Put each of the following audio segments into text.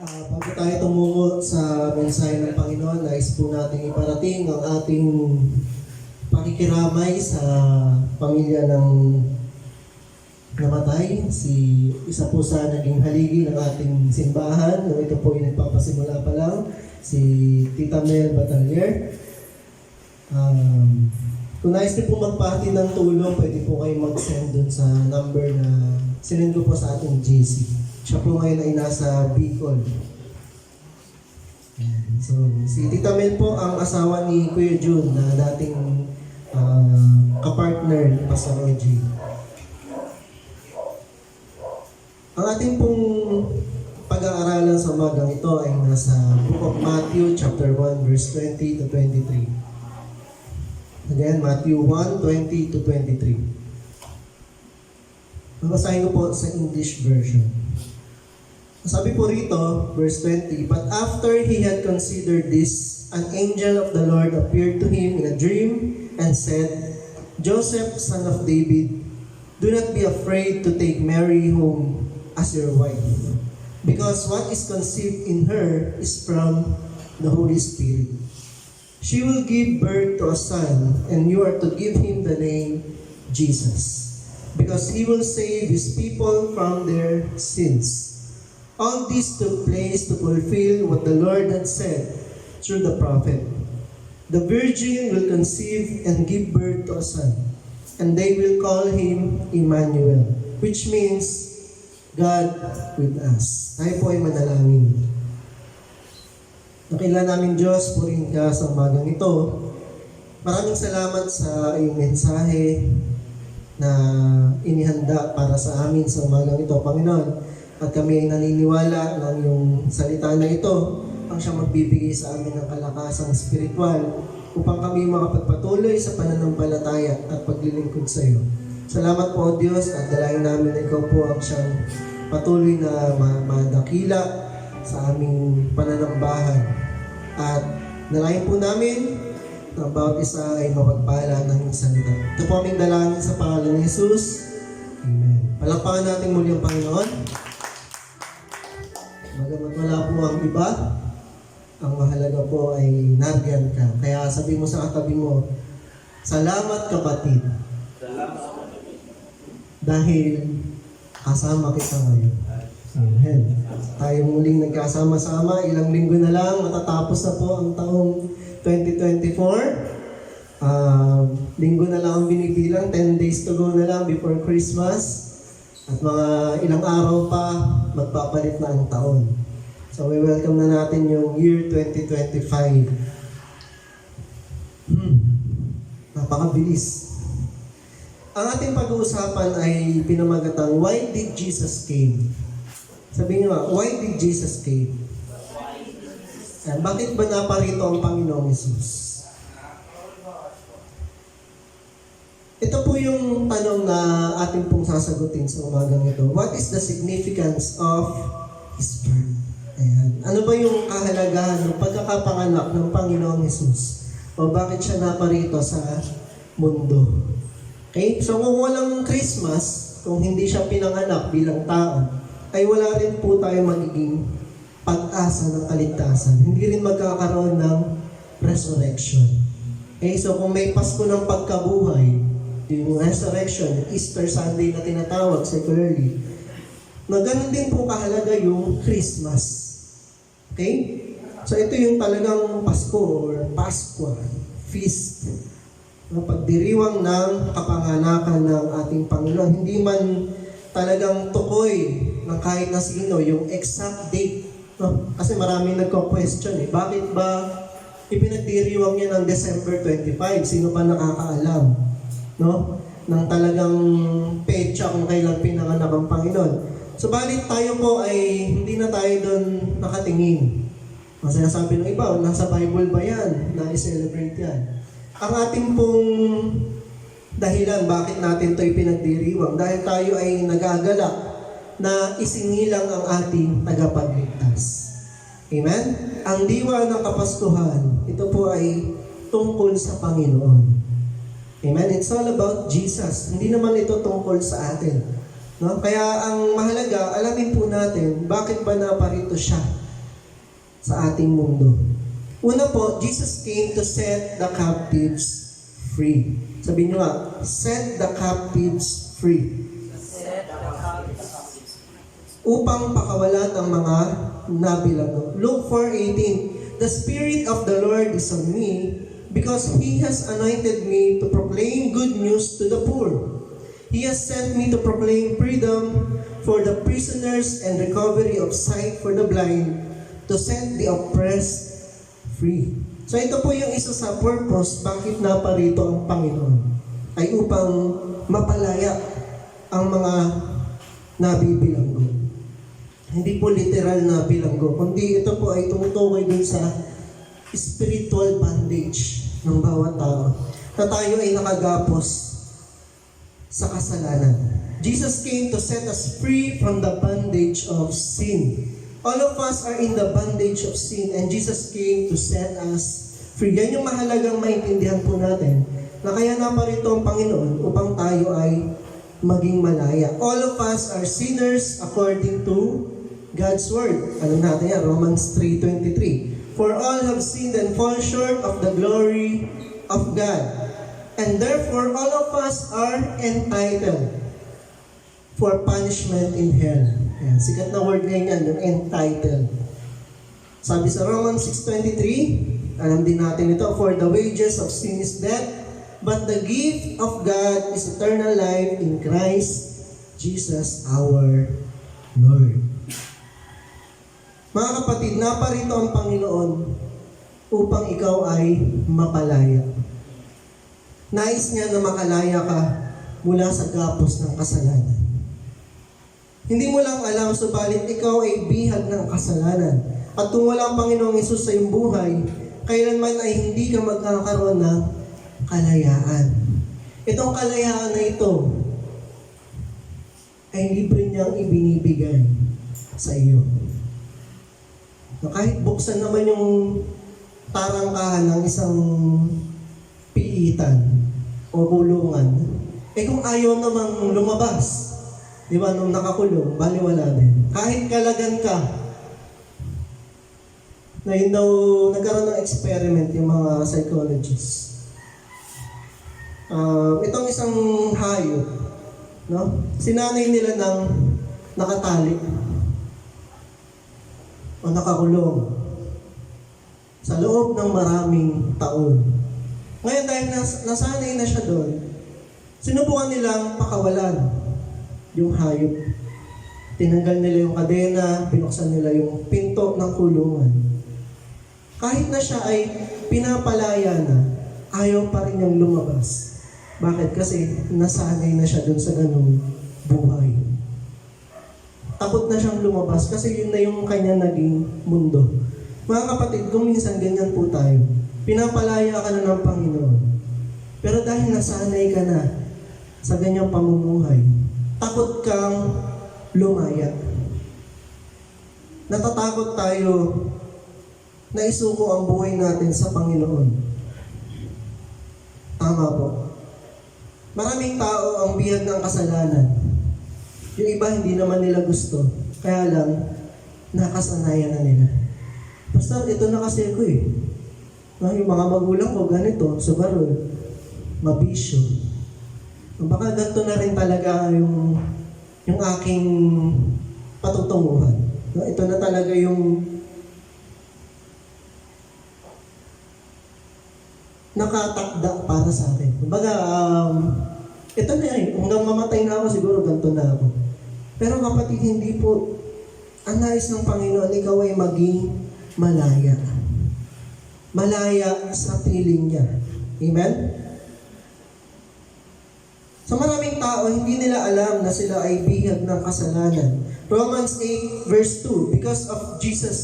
Bago tayo tumungo sa mensahe ng Panginoon, nais po natin iparating ang ating pakikiramay sa pamilya ng namatay. Isa po sa naging haligi ng ating simbahan, nung ito po yung nagpapasimula pa lang, si Tita Mel Batalier. Kung nais niyo po magpahati ng tulong, pwede po kayo mag-send dun sa number na sinend ko po sa ating GC. Siya po ngayon ay nasa Bicol. So, si Tita Mel po ang asawa ni Kuya Jun na dating kapartner ni Pastor Oji. Ang ating pong pag-aaralan sa umagang ito ay nasa Book of Matthew chapter 1 verse 20 to 23. Again, Matthew 1, 20 to 23. Babasahin ko po sa English version. Sabi po rito, verse 20, "But after he had considered this, an angel of the Lord appeared to him in a dream and said, 'Joseph, son of David, do not be afraid to take Mary home as your wife, because what is conceived in her is from the Holy Spirit. She will give birth to a son, and you are to give him the name Jesus, because he will save his people from their sins.' All this took place to fulfill what the Lord had said through the prophet. The virgin will conceive and give birth to a son, and they will call him Emmanuel, which means God with us." Tayo po ay manalangin. Nakilala namin Diyos, purihin ka sa umagang ito. Maraming salamat sa iyong mensahe na inihanda para sa amin sa umagang ito, Panginoon. At kami ay naniniwala na yung salita na ito ang siyang magbibigay sa amin ng kalakasang spiritual upang kami makapagpatuloy sa pananampalataya at paglilingkod sa iyo. Salamat po, Diyos, at dalayan namin na ikaw po ang siyang patuloy na madakila sa aming pananambahan. At dalayan po namin na bawat isa ay mapagpala ng iyong salita. Ito po aming dalangin sa pangalan ni Jesus. Amen. Palakpakan natin muli ang Panginoon. Bagamat wala po ang iba, ang mahalaga po ay nariyan ka. Kaya sabi mo sa katabi mo, "Salamat kapatid." Dahil kasama kita ngayon. Amen. Tayo muling nagkasama-sama, ilang linggo na lang, matatapos na po ang taong 2024. Linggo na lang ang binibilang, 10 days to go na lang before Christmas. At mga ilang araw pa, magpapalit na ang taon. So we welcome na natin yung year 2025. Napakabilis. Ang ating pag-uusapan ay pinamagatang, "Why did Jesus came?" Sabihin nga, why did Jesus came? Bakit ba naparito ang Panginoong Jesus? Ito po yung tanong na ating pong sasagutin sa umagang ito. What is the significance of His birth? Ayan. Ano ba yung kahalagahan ng pagkakapanganak ng Panginoong Jesus? O bakit siya naparito sa mundo? Okay? So kung walang Christmas, kung hindi siya pinanganak bilang tao, ay wala rin po tayo magiging pag-asa ng kaligtasan. Hindi rin magkakaroon ng resurrection. Okay? So kung may Pasko ng pagkabuhay, yung resurrection, Easter Sunday na tinatawag secularly, na ganun din po kahalaga yung Christmas. Okay? So ito yung talagang Pasko or Pasqua, feast. Pagdiriwang ng kapanganakan ng ating Panginoon. Hindi man talagang tukoy ng kahit na sino yung exact date. No? Kasi maraming nagko-question bakit ba ipinagdiriwang niya ng December 25? Sino pa nakakaalam? No? Nang talagang petsa kung kailan pinanganak ang Panginoon. Subalit tayo po ay hindi na tayo doon nakatingin. Masaya sabi ng iba, nasa Bible ba yan? Na i-celebrate yan. Ang ating pong dahilan bakit natin ito ipinagdiriwang, dahil tayo ay nag-aagalak na isinilang ang ating tagapagligtas. Amen? Ang diwa ng Kapaskuhan, ito po ay tungkol sa Panginoon. Amen? It's all about Jesus. Hindi naman ito tungkol sa atin. No? Kaya ang mahalaga, alamin po natin, bakit ba naparito siya sa ating mundo. Una po, Jesus came to set the captives free. Sabihin nyo nga, set the captives free. Upang pakawalan ang mga nabilanggo. Luke 4:18, the Spirit of the Lord is on me, because He has anointed me to proclaim good news to the poor. He has sent me to proclaim freedom for the prisoners and recovery of sight for the blind, to set the oppressed free. So ito po yung isa sa purpose bakit naparito ang Panginoon, ay upang mapalaya ang mga nabibilanggo. Hindi po literal na bilanggo, kundi ito po ay tumutukoy din sa spiritual bondage ng bawat tao, na tayo ay nakagapos sa kasalanan. Jesus came to set us free from the bondage of sin. All of us are in the bondage of sin, and Jesus came to set us free. Yan yung mahalagang maintindihan po natin, na kaya naparito ang Panginoon upang tayo ay maging malaya. All of us are sinners according to God's Word. Alam natin yan, Romans 3:23. For all have sinned and fall short of the glory of God. And therefore, all of us are entitled for punishment in hell. Ayan, sikat na word ngayon yan, yung entitled. Sabi sa Romans 6:23, alam din natin ito, for the wages of sin is death, but the gift of God is eternal life in Christ Jesus our Lord. Mga kapatid, naparito ang Panginoon upang ikaw ay mapalaya. Nais niya na makalaya ka mula sa gapos ng kasalanan. Hindi mo lang alam, subalit ikaw ay bihag ng kasalanan. At kung wala ang Panginoong Hesus sa iyong buhay, kailanman ay hindi ka magkakaroon ng kalayaan. Itong kalayaan na ito ay libre niyang ibinibigay sa iyo. Na kahit buksan naman yung tarangkahan ng isang piitan o kulungan, kung ayaw namang lumabas, di ba, nung nakakulong, baliwala din. Kahit kalagan ka, na yun daw, nagkaroon ng experiment yung mga psychologists. Itong isang hayop, no? Sinanay nila ng nakatali o nakakulong sa loob ng maraming taon. Ngayon dahil nasanay na siya doon, sinubukan nilang pakawalan yung hayop. Tinanggal nila yung kadena, binuksan nila yung pinto ng kulungan. Kahit na siya ay pinapalaya na, ayaw pa rin niyang lumabas. Bakit? Kasi nasanay na siya doon sa ganung buhay. Takot na siyang lumabas kasi yun na yung kanya naging mundo. Mga kapatid, kung minsan ganyan po tayo, pinapalaya ka na ng Panginoon. Pero dahil nasanay ka na sa ganyang pamumuhay, takot kang lumaya. Natatakot tayo na isuko ang buhay natin sa Panginoon. Tama po. Maraming tao ang bihag ng kasalanan. Yung iba hindi naman nila gusto. Kaya lang, nakasanayan na nila. Pastor, ito na kasi ako eh. Yung mga magulang ko, ganito, sugarol, mabisyo. Baka ganito na rin talaga yung aking patutunguhan. Ito na talaga yung nakatakda para sa akin. Kumbaga, ito na yun. Hanggang mamatay na ako, siguro ganito na ako. Pero kapatid, hindi po, ang nais ng Panginoon, ikaw ay maging malaya. Malaya sa piling niya. Amen? Sa maraming tao, hindi nila alam na sila ay bihag ng kasalanan. Romans 8 verse 2, because of Jesus,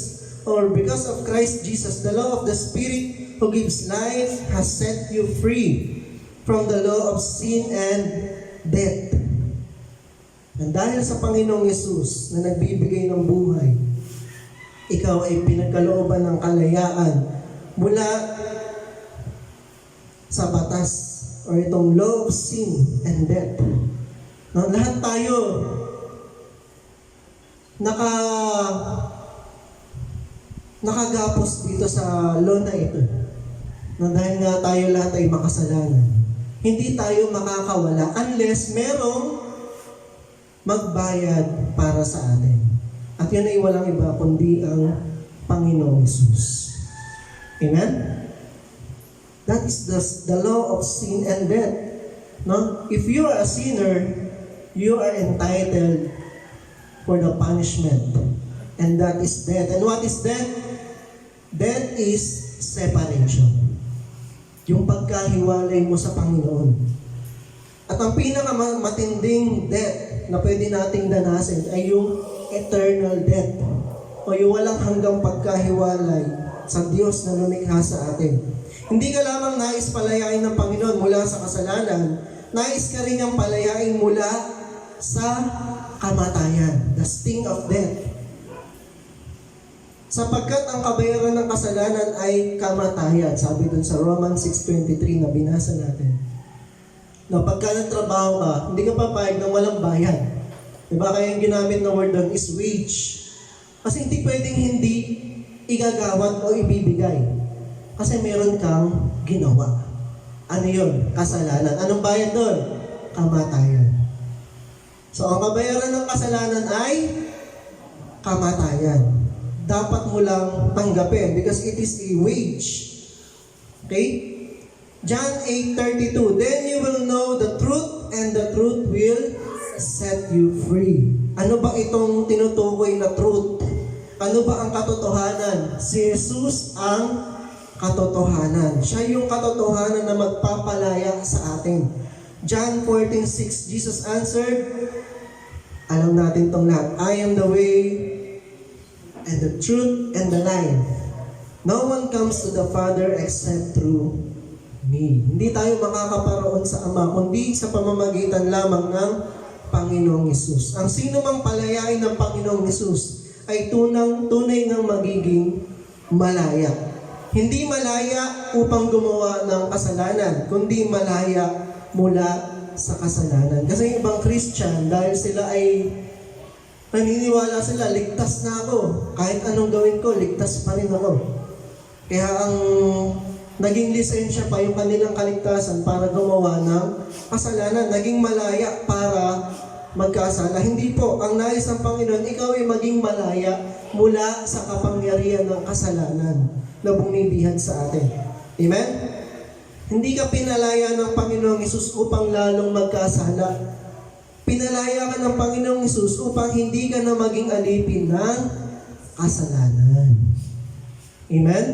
or because of Christ Jesus, the law of the Spirit who gives life has set you free from the law of sin and death. And dahil sa Panginoong Yesus na nagbibigay ng buhay, ikaw ay pinagkalooban ng kalayaan mula sa batas o itong law of sin and death. No, lahat tayo nakagapos dito sa law na ito. Na dahil nga tayo lahat ay makasalanan. Hindi tayo makakawala unless merong magbayad para sa atin. At yun ay walang iba kundi ang Panginoong Hesus. Amen? That is the law of sin and death. No? If you are a sinner, you are entitled for the punishment. And that is death. And what is death? Death is separation. Yung pagkahiwalay mo sa Panginoon. At ang pinakamatinding death na pwede nating danasin ay yung eternal death. O yung walang hanggang pagkahiwalay sa Diyos na lumikha sa atin. Hindi ka lamang nais palayain ng Panginoon mula sa kasalanan, nais ka rin niyang palayain mula sa kamatayan, the sting of death. Sapagkat ang kabayaran ng kasalanan ay kamatayan. Sabi dun sa Romans 6:23 na binasa natin. Na pagka nagtrabaho ka, hindi ka papayag ng walang bayad. Diba? Kaya yung ginamit na word doon is wage. Kasi hindi pwedeng hindi igagawad o ibibigay. Kasi meron kang ginawa. Ano yun? Kasalanan. Anong bayad doon? Kamatayan. So, ang kabayaran ng kasalanan ay kamatayan. Dapat mo lang tanggapin because it is a wage. Okay? John 8:32, then you will know the truth and the truth will set you free. Ano ba itong tinutukoy na truth? Ano ba ang katotohanan? Si Jesus ang katotohanan. Siya yung katotohanan na magpapalaya sa atin. John 14:6, Jesus answered, alam natin tong lahat, I am the way and the truth and the life. No one comes to the Father except through me. Hindi tayo makakaparoon sa Ama, kundi sa pamamagitan lamang ng Panginoong Hesus. Ang sino mang palayain ng Panginoong Hesus ay tunay ng magiging malaya. Hindi malaya upang gumawa ng kasalanan, kundi malaya mula sa kasalanan. Kasi yung ibang Christian, dahil sila ay naniniwala sila, ligtas na ako. Kahit anong gawin ko, ligtas pa rin ako. Kaya ang naging lisensya pa yung kanilang kaligtasan para gumawa ng kasalanan. Naging malaya para magkasala. Hindi po. Ang nais ng Panginoon, ikaw ay maging malaya mula sa kapangyarihan ng kasalanan na bumibihag sa atin. Amen? Hindi ka pinalaya ng Panginoong Hesus upang lalong magkasala. Pinalaya ka ng Panginoong Hesus upang hindi ka na maging alipin ng kasalanan. Amen?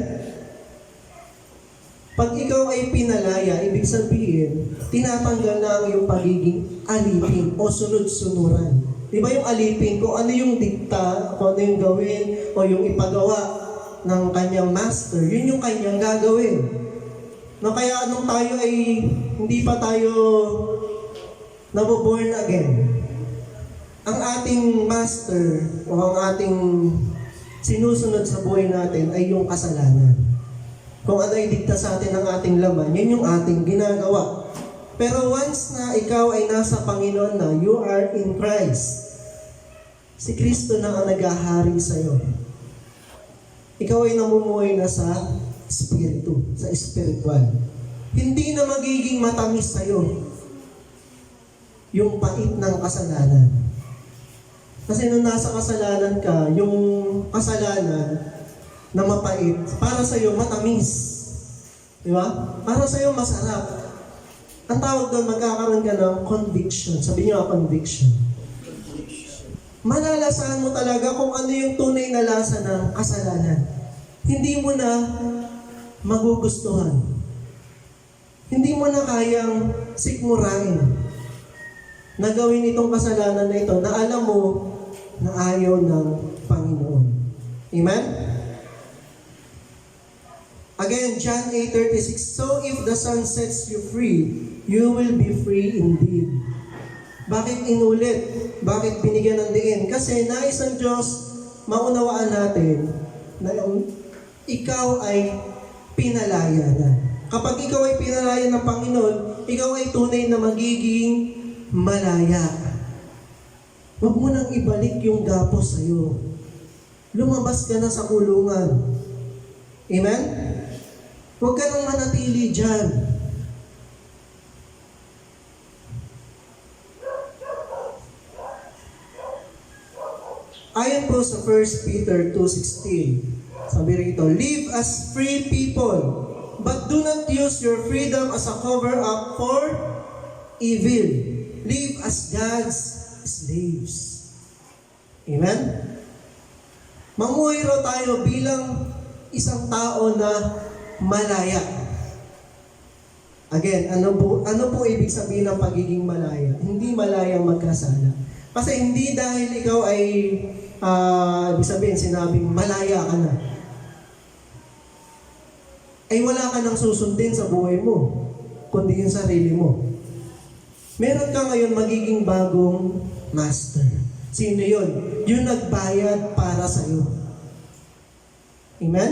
Pag ikaw ay pinalaya, ibig sabihin, tinatanggal na ang iyong pagiging alipin o sunod-sunuran. Di ba yung alipin, kung ano yung dikta, kung ano yung gawin, o yung ipagawa ng kanyang master, yun yung kanyang gagawin. No, kaya nung tayo ay hindi pa tayo naboborn again, ang ating master o ang ating sinusunod sa buhay natin ay yung kasalanan. Kung ano ay dikta sa atin ng ating laman, yun yung ating ginagawa. Pero once na ikaw ay nasa Panginoon na, you are in Christ, si Kristo na ang naghahari sa'yo. Ikaw ay namumuhay na sa Espiritu, sa spiritual. Hindi na magiging matamis sa'yo yung pait ng kasalanan. Kasi nung nasa kasalanan ka, yung kasalanan na mapait, para sa'yo matamis. Di ba? Para sa'yo masarap. Ang tawag doon, magkakaroon ka ng conviction. Sabi niyo, conviction. Malalasahan mo talaga kung ano yung tunay na lasa ng kasalanan. Hindi mo na magugustuhan. Hindi mo na kayang sikmurain na gawin itong kasalanan na ito na alam mo na ayaw ng Panginoon. Amen? Again, John 8:36, so if the Son sets you free, you will be free indeed. Bakit inulit? Bakit binigyan ng diin? Kasi nais ng Diyos maunawaan natin na ikaw ay pinalaya na. Kapag ikaw ay pinalaya ng Panginoon, ikaw ay tunay na magiging malaya. Huwag mo nang ibalik yung gapos sa'yo. lumabas ka na sa kulungan. Amen? Huwag ka nang manatili dyan. Ayon po sa 1 Peter 2:16, sabi rito, live as free people, but do not use your freedom as a cover-up for evil. Live as God's slaves. Amen? Mamuhay raw tayo bilang isang tao na malaya. Again, ano po ibig sabihin ng pagiging malaya? Hindi malayang magkasala. Kasi hindi dahil ikaw ay, ibig sabihin, sinabing malaya ka na, ay wala ka nang susundin sa buhay mo, kundi yung sarili mo. Meron ka ngayon magiging bagong master. Sino yun? Yung nagbayad para sa'yo. Amen?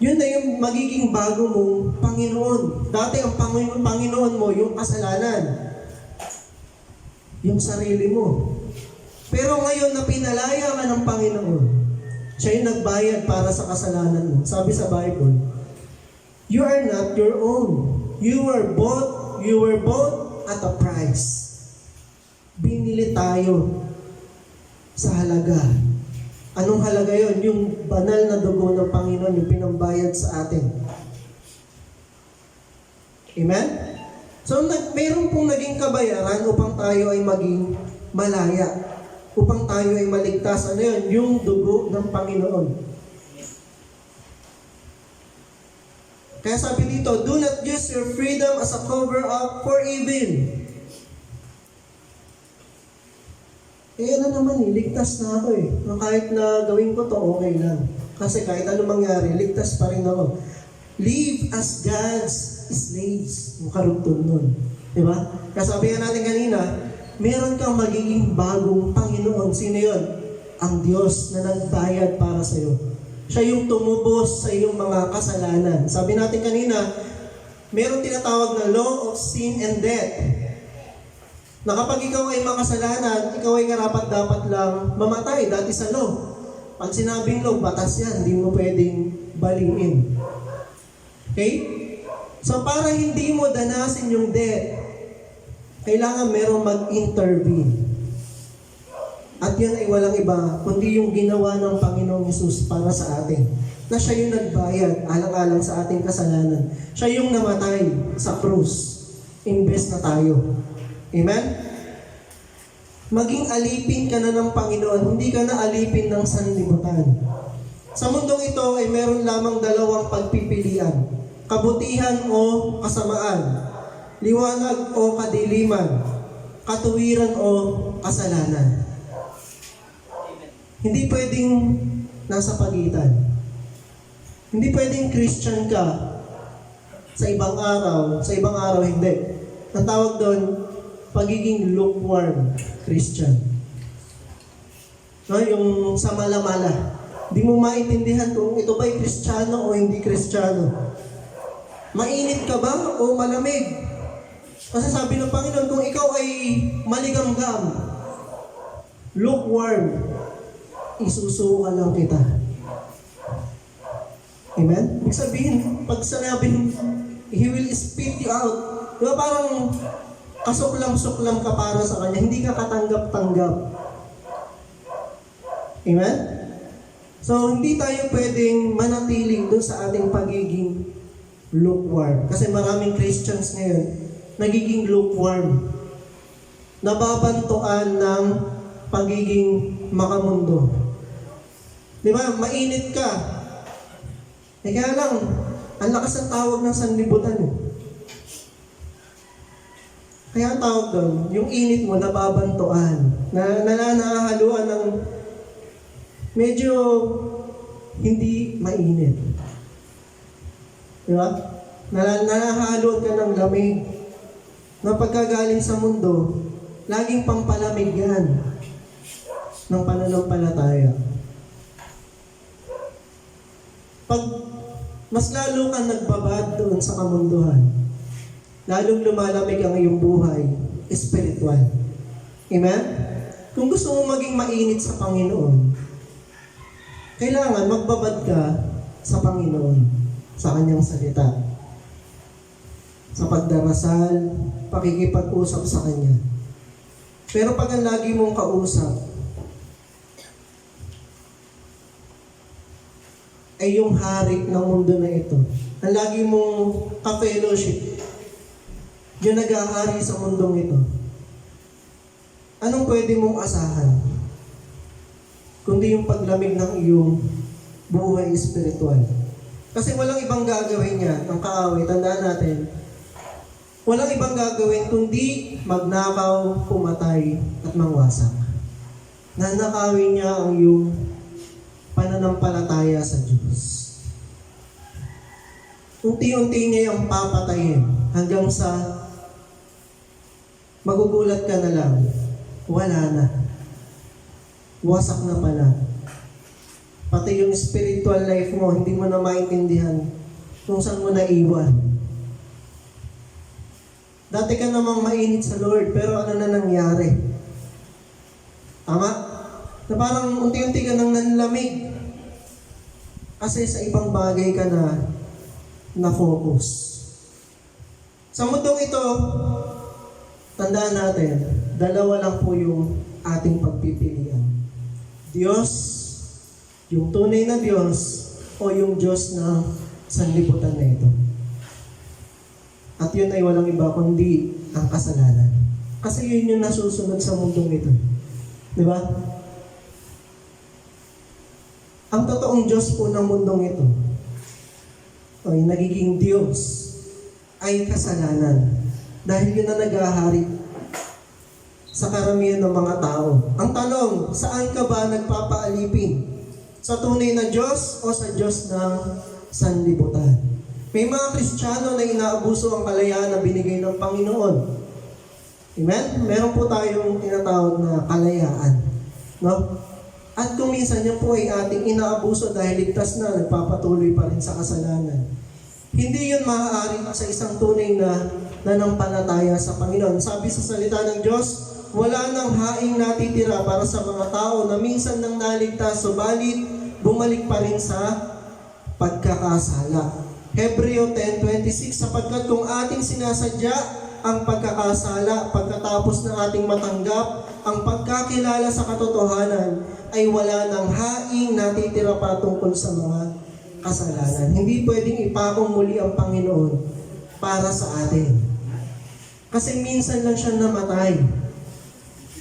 Yun na yung magiging bago mong Panginoon. Dati ang Panginoon mo, yung kasalanan. Yung sarili mo. Pero ngayon na pinalaya ka ng Panginoon, siya yung nagbayad para sa kasalanan mo. Sabi sa Bible, you are not your own. You were bought at a price. Binili tayo sa halaga. Anong halaga yon? Yung banal na dugo ng Panginoon, yung pinambayad sa atin. Amen? So, mayroon pong naging kabayaran upang tayo ay maging malaya. Upang tayo ay maligtas. Ano yun? Yung dugo ng Panginoon. Kaya sabi dito, do not use your freedom as a cover-up for evil. Ano naman ligtas na ako Kahit na gawin ko to, okay lang. Kasi kahit anong mangyari, ligtas pa rin ako. Live as God's slaves. Yung karugtong nun. Diba? Kaya sabi nga natin kanina, meron kang magiging bagong Panginoon. Sino yun? Ang Diyos na nagbayad para sa'yo. Siya yung tumubos sa iyong mga kasalanan. Sabi natin kanina, meron tinatawag na law of sin and death. Na kapag ikaw ay makasalanan, ikaw ay karapat-dapat lang mamatay dati sa law. Pag sinabing law, batas yan, hindi mo pwedeng balingin. Okay? So para hindi mo danasin yung death, kailangan merong mag-intervene. At yan ay walang iba, kundi yung ginawa ng Panginoong Hesus para sa atin. Na siya yung nagbayad, alang-alang sa ating kasalanan. Siya yung namatay sa krus, imbes na tayo. Amen? Maging alipin ka na ng Panginoon, hindi ka na alipin ng sanlibutan. Sa mundong ito ay meron lamang dalawang pagpipilian. Kabutihan o kasamaan. Liwanag o kadiliman. Katuwiran o kasalanan. Hindi pwedeng nasa pagitan. Hindi pwedeng Christian ka sa ibang araw hindi. Ang tawag doon, pagiging lukewarm Christian. No, yung sa mala-mala. Hindi mo maintindihan kung ito ba'y Kristiyano o hindi Kristiyano. Mainit ka ba o malamig? Kasi sabi ng Panginoon, kung ikaw ay maligamgam, lukewarm, isusuka lang kita. Amen? Ibig sabihin, pag sanabing, He will spit you out. Diba parang kasuklam-suklam ka para sa Kanya, hindi ka katanggap-tanggap. Amen? So, hindi tayo pwedeng manatiling doon sa ating pagiging lukewarm. Kasi maraming Christians ngayon, nagiging lukewarm. Nababantuan ng pagiging makamundo. Di ba? Mainit ka. Kaya lang, ang lakas ng tawag ng sanlibutan Kaya ang tawag doon, yung init mo nababantuan, nananahaluan ng medyo hindi mainit. Di ba? Nananahaluan ka ng lamig. Na pagkagaling sa mundo, laging pampalamig yan ng pananampalataya. Pag mas lalo kang nagbabad doon sa kamunduhan, lalong lumalamig ang iyong buhay, espiritual. Amen? Kung gusto mo maging mainit sa Panginoon, kailangan magbabad ka sa Panginoon, sa Kanyang salita. Sa pagdarasal, pakikipag-usap sa Kanya. Pero pag ang lagi mong kausap ay yung hari ng mundo na ito, ang lagi mong ka-fellowship, yung nag-ahari sa mundong ito, anong pwede mong asahan? Kundi yung paglamig ng iyong buhay espiritual. Kasi walang ibang gagawin niya, ang kaaway, tandaan natin, walang ibang gagawin kundi magnakaw, pumatay, at mangwasak. Nanakawin niya ang iyong pananampalataya sa Diyos. Unti-unti niya yung papatayin hanggang sa magugulat ka na lang, wala na. Wasak na pala. Pati yung spiritual life mo, hindi mo na maintindihan kung saan mo naiwan. Dati ka namang mainit sa Lord, pero ano na nangyari? Tama? Na parang unti-unti ka nang nanlamig. Kasi sa ibang bagay ka na focus. Sa mundong ito, tandaan natin, dalawa lang po yung ating pagpipilian. Diyos, yung tunay na Diyos, o yung Diyos na sanlibutan na ito. At yun ay walang iba kundi ang kasalanan. Kasi yun yung nasusunod sa mundong ito. Di ba? Ang totoong Diyos po ng mundong ito, o yung nagiging Diyos, ay kasalanan. Dahil yun na nag-ahari sa karamihan ng mga tao. Ang tanong, saan ka ba nagpapaalipin? Sa tunay na Diyos o sa Diyos ng sanlibutan? May mga Kristiyano na inaabuso ang kalayaan na binigay ng Panginoon. Amen? Meron po tayong tinatawag na kalayaan. No? At kung minsan yan po ay ating inaabuso dahil ligtas na, nagpapatuloy pa rin sa kasalanan. Hindi yun maaari sa isang tunay na nanampalataya sa Panginoon. Sabi sa salita ng Diyos, wala nang haing natitira para sa mga tao na minsan nang naligtas, subalit bumalik pa rin sa pagkakasala. Hebreo 10:26, sapagkat kung ating sinasadya ang pagkakasala pagkatapos ng ating matanggap ang pagkakilala sa katotohanan, ay wala nang haing natitira pa tungkol sa mga kasalanan. Hindi pwedeng ipakong muli ang Panginoon para sa atin. Kasi minsan lang siya namatay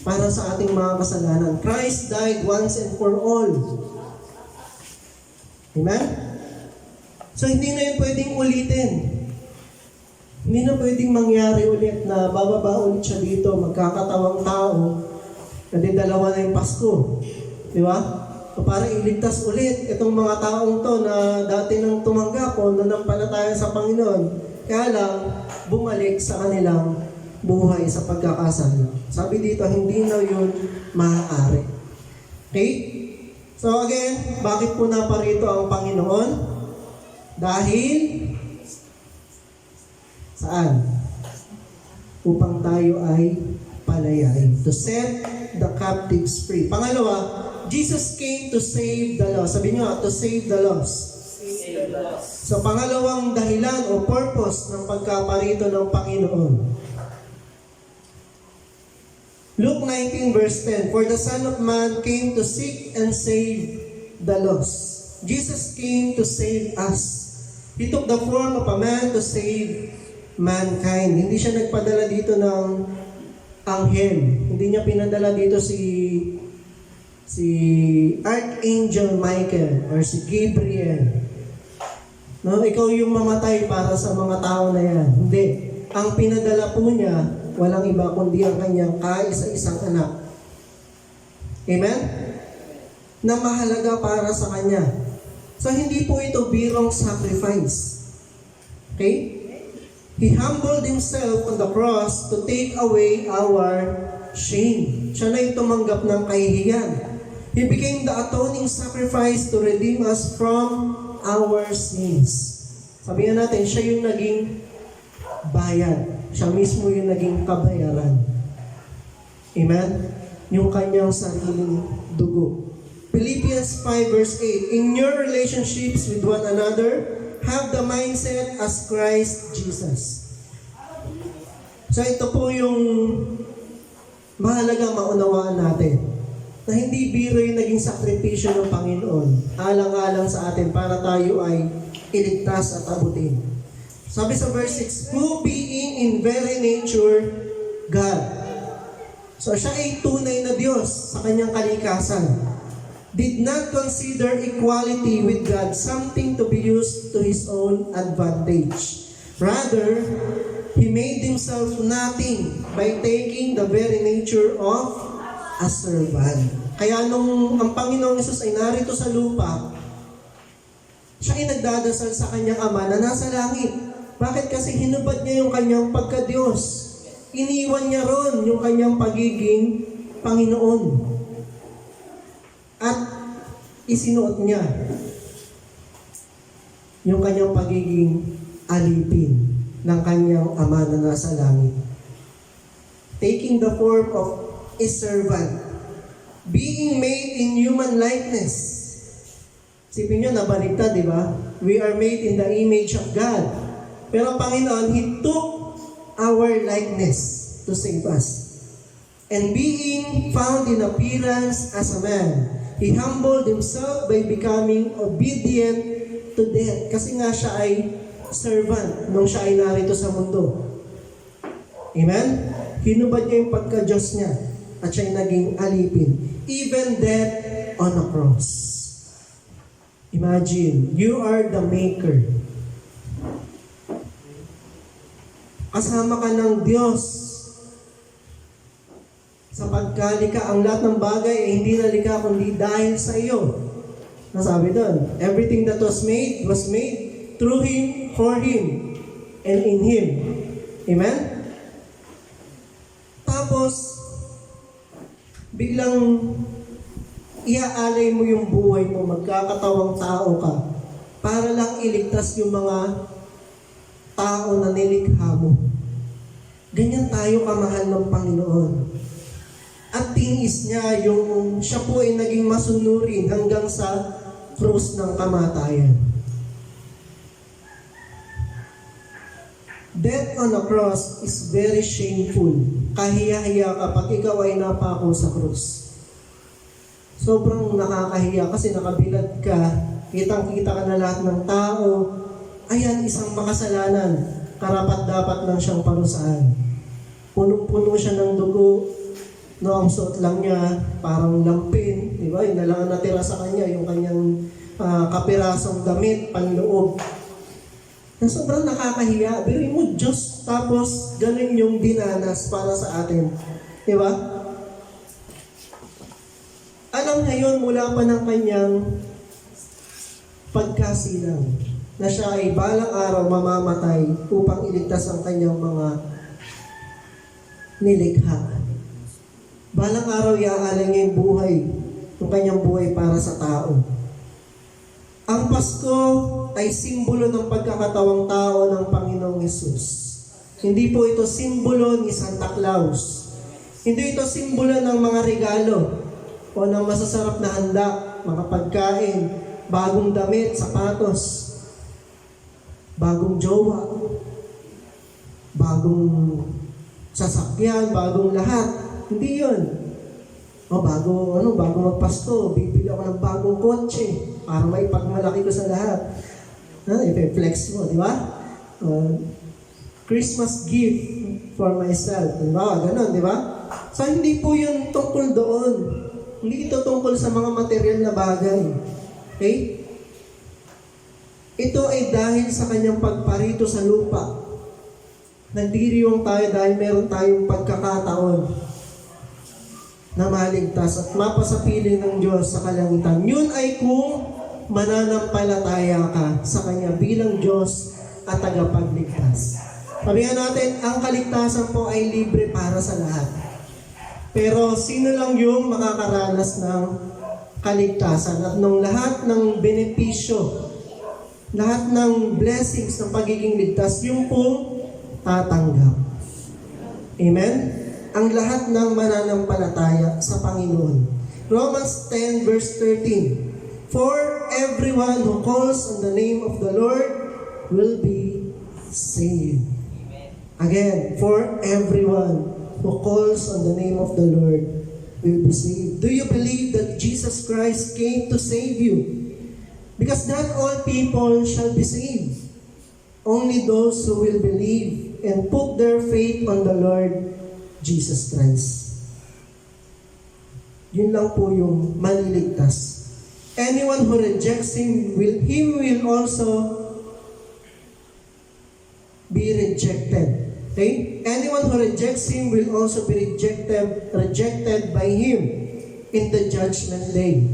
para sa ating mga kasalanan. Christ died once and for all. Amen? So hindi na yun pwedeng ulitin. Hindi na pwedeng mangyari ulit na bababa ulit siya dito, magkakatawang tao, dalawa na yung Pasko. Di ba? So para iligtas ulit itong mga taong to na dati nang tumanggap o nanampalataya sa Panginoon. Kaya lang, bumalik sa kanilang buhay sa pagkakasala. Sabi dito, hindi na yun maaari. Okay? So again, bakit po naparito ang Panginoon? Dahil saan? Upang tayo ay palayain. To set the captives free. Pangalawa, Jesus came to save the lost. Sabi nyo, to save the lost. So pangalawang dahilan o purpose ng pagkaparito ng Panginoon. Luke 19 verse 10, for the Son of Man came to seek and save the lost. Jesus came to save us. He took the form of a man to save mankind. Hindi siya nagpadala dito ng anghel. Hindi niya pinadala dito si Archangel Michael or si Gabriel. No, ikaw yung mamatay para sa mga tao na yan. Hindi. Ang pinadala po niya, walang iba kundi ang kanyang kaisa-isang anak. Amen? Na mahalaga para sa kanya. So hindi po ito birong sacrifice. Okay? He humbled himself on the cross to take away our shame. Siya na yung tumanggap ng kahihiyan. He became the atoning sacrifice to redeem us from our sins. Sabihin natin, siya yung naging bayad. Siya mismo yung naging kabayaran. Amen? Yung kanyang sariling dugo. Philippians 5 verse 8, in your relationships with one another, have the mindset as Christ Jesus. So ito po yung mahalagang maunawaan natin, na hindi biro yung naging sakripisyo ng Panginoon, alang-alang sa atin para tayo ay iligtas at abutin. Sabi sa verse 6, who being in very nature, God. So siya ay tunay na Diyos sa kanyang kalikasan. Did not consider equality with God something to be used to His own advantage. Rather, He made Himself nothing by taking the very nature of a servant. Kaya nung ang Panginoong Hesus ay narito sa lupa, siya ay nagdadasal sa kanyang Ama na nasa langit. Bakit? Kasi hinubad niya yung kanyang pagka-Diyos. Iniwan niya ron yung kanyang pagiging Panginoon. At isinuot niya yung kanyang pagiging alipin ng kanyang Ama na nasa langit. Taking the form of a servant, being made in human likeness. Sipin nyo, nabaliktad, di ba? We are made in the image of God. Pero Panginoon, He took our likeness to save us. And being found in appearance as a man, He humbled Himself by becoming obedient to death. Kasi nga siya ay servant nung siya ay narito sa mundo. Amen? Hinubad niya yung pagka-Diyos niya at siya ay naging alipin. Even death on a cross. Imagine, you are the maker. Kasama ka ng Diyos. Sa pagkalika, ang lahat ng bagay ay hindi nalikha kundi dahil sa iyo. Nasabi doon, everything that was made through Him, for Him, and in Him. Amen? Tapos, biglang iaalay mo yung buhay mo, magkakatawang tao ka, para lang iligtas yung mga tao na nilikha mo. Ganyan tayo kamahal ng Panginoon. At tinis niya yung siya po ay naging masunurin hanggang sa krus ng kamatayan. Death on a cross is very shameful. Kahiya-hiya kapag ikaw ay napako sa krus. Sobrang nakakahiya kasi nakabilad ka, kitang-kita ka na lahat ng tao, ayan, isang makasalanan, karapat-dapat lang siyang parusahan. Punong-puno siya ng dugo, no, ang suot lang niya, parang lampin, di ba? Yun na lang ang natira sa kanya, yung kanyang kapirasong damit, panloob. Na sobrang nakakahiya. Pero mo, Diyos, tapos ganun yung dinanas para sa atin. Di ba? Alam ngayon, mula pa ng kanyang pagkasilang, na siya ay balang araw mamamatay upang iligtas ang kanyang mga nilikha. Balang araw iaalay niya yung buhay, yung kanyang buhay para sa tao. Ang Pasko ay simbolo ng pagkakatawang tao ng Panginoong Hesus. Hindi po ito simbolo ni Santa Claus. Hindi ito simbolo ng mga regalo o ng masasarap na handa, mga pagkain, bagong damit, sapatos, bagong jowa, bagong sasakyan, bagong lahat. Hindi yun. O bago magpasko, bibili ako ng bagong kotse para maipagmalaki ko sa lahat. I-flex mo, di ba? Christmas gift for myself. Di ba? Ganon, di ba? So, hindi po yun tungkol doon. Hindi ito tungkol sa mga material na bagay. Okay? Ito ay dahil sa kanyang pagparito sa lupa. Nagdiriwang tayo dahil meron tayong pagkakataon na maligtas at mapasapiling ng Diyos sa kalangitan. Yun ay kung mananampalataya ka sa Kanya bilang Diyos at tagapagligtas. Sabihan natin, ang kaligtasan po ay libre para sa lahat. Pero sino lang yung makakaranas ng kaligtasan at ng lahat ng benepisyo, lahat ng blessings ng pagiging ligtas, yung pong tatanggap. Amen? Ang lahat ng mananampalataya sa Panginoon. Romans 10 verse 13. For everyone who calls on the name of the Lord will be saved. Again, for everyone who calls on the name of the Lord will be saved. Do you believe that Jesus Christ came to save you? Because not all people shall be saved. Only those who will believe and put their faith on the Lord Jesus Christ. Yun lang po yung maliligtas. Anyone who rejects Him will also be rejected. Okay? Anyone who rejects Him will also be rejected by Him in the judgment day.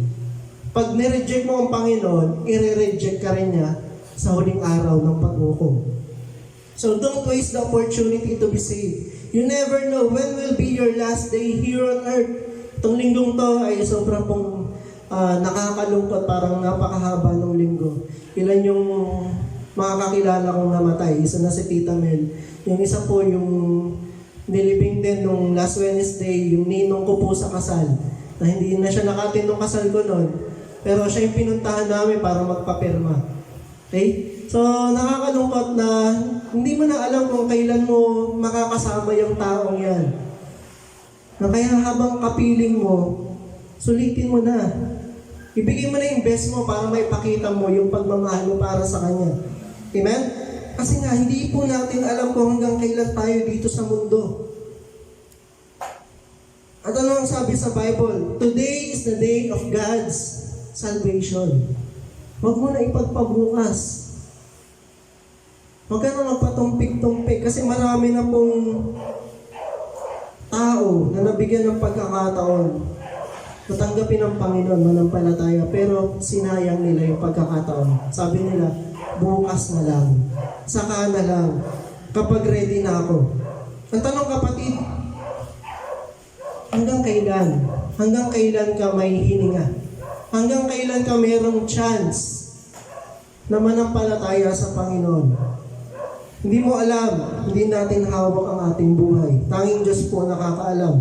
Pag nireject mo ang Panginoon, i-reject ka rin niya sa huling araw ng paghukom. So don't waste the opportunity to be saved. You never know when will be your last day here on earth. Itong linggong to ay sobra pong nakakalungkot, parang napakahaba ng linggo. Ilan yung makakakilala kong namatay? Isa na si Tita Mel. Yung isa po yung nilibing din nung last Wednesday, yung ninong ko po sa kasal. Na hindi na siya nakatindong kasal ko noon. Pero siya yung pinuntahan namin para magpapirma. Okay? So, nakakalungkot na hindi mo na alam kung kailan mo makakasama yung taong yan. Na kaya habang kapiling mo, sulitin mo na. Ibigay mo na yung best mo para maipakita mo yung pagmamahal mo para sa Kanya. Amen? Kasi nga, hindi po natin alam kung hanggang kailan tayo dito sa mundo. At ano ang sabi sa Bible? Today is the day of God's salvation. Huwag mo na ipagpabukas. Huwag ka na magpatumpik-tumpik kasi marami na pong tao na nabigyan ng pagkakataon na tanggapin ng Panginoon, manampalataya, pero sinayang nila yung pagkakataon. Sabi nila, bukas na lang, saka na lang, kapag ready na ako. Ang tanong kapatid, hanggang kailan? Hanggang kailan ka may hininga? Hanggang kailan ka mayroong chance na manampalataya sa Panginoon? Hindi mo alam, hindi natin hawak ang ating buhay. Tanging Diyos po nakakaalam.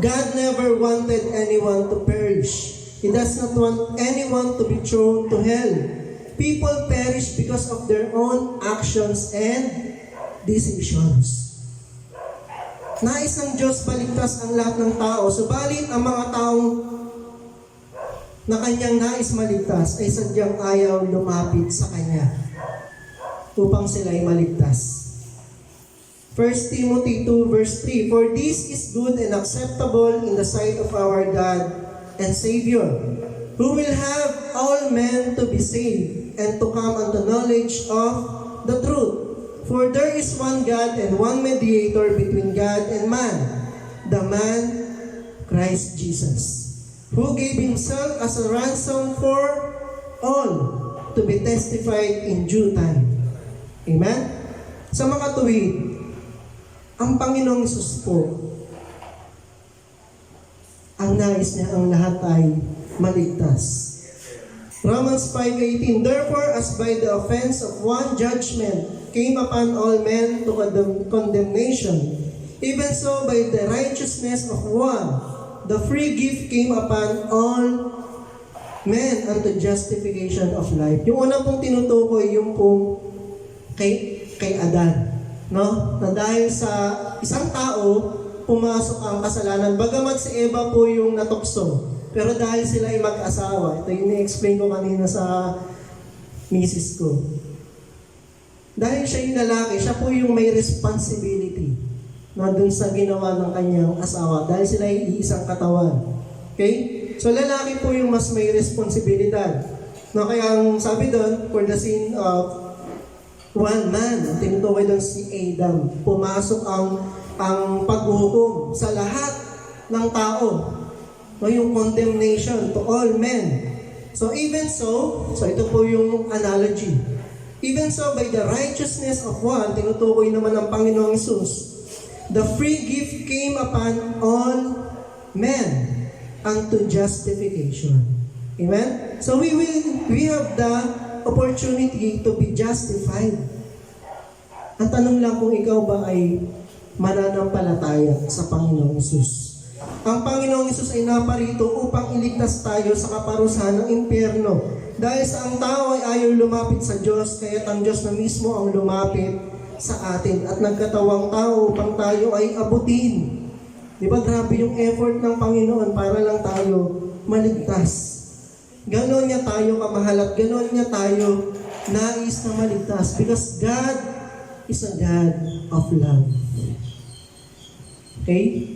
God never wanted anyone to perish. He does not want anyone to be thrown to hell. People perish because of their own actions and decisions. Nais ng Diyos baligtas ang lahat ng tao. Subalit ang mga taong na Kanyang nais maligtas ay sadyang ayaw lumapit sa Kanya upang sila ay maligtas. 1 Timothy 2 verse 3, For this is good and acceptable in the sight of our God and Savior, who will have all men to be saved and to come unto knowledge of the truth. For there is one God and one mediator between God and man, the man Christ Jesus, who gave Himself as a ransom for all to be testified in due time. Amen? Sa mga tuwid, ang Panginoong Hesus po, ang nais niya ang lahat ay maligtas. Romans 5:18, Therefore, as by the offense of one judgment came upon all men to condemnation, even so by the righteousness of one, the free gift came upon all men unto justification of life. Yung una pong tinutukoy, yung pong kay Adan. No? Na dahil sa isang tao, pumasok ang kasalanan. Bagamat si Eva po yung natukso. Pero dahil sila ay mag-asawa, ito yung ni-explain ko kanina sa misis ko. Dahil siya yung lalaki, siya po yung may responsibility na dun sa ginawa ng kanyang asawa. Dahil sila ay iisang katawan. Okay? So lalaki po yung mas may responsibilidad. No, kaya ang sabi doon, for the sin of one man, tinutukoy doon si Adam. Pumasok ang paghuhukom sa lahat ng tao. No, yung condemnation to all men. So even so ito po yung analogy. Even so, by the righteousness of one, tinutukoy naman ng Panginoong Hesus, the free gift came upon all men unto justification. Amen? So we have the opportunity to be justified. Ang tanong lang kung ikaw ba ay mananampalataya sa Panginoong Hesus. Ang Panginoong Hesus ay naparito upang iligtas tayo sa kaparusahan ng impyerno. Dahil sa ang tao ay ayaw lumapit sa Diyos, kaya ang Diyos na mismo ang lumapit sa atin at nagkatawang tao upang tayo ay abutin. Di ba grabe yung effort ng Panginoon para lang tayo maligtas. Ganon niya tayo kamahal at ganon niya tayo nais na maligtas because God is a God of love. Okay?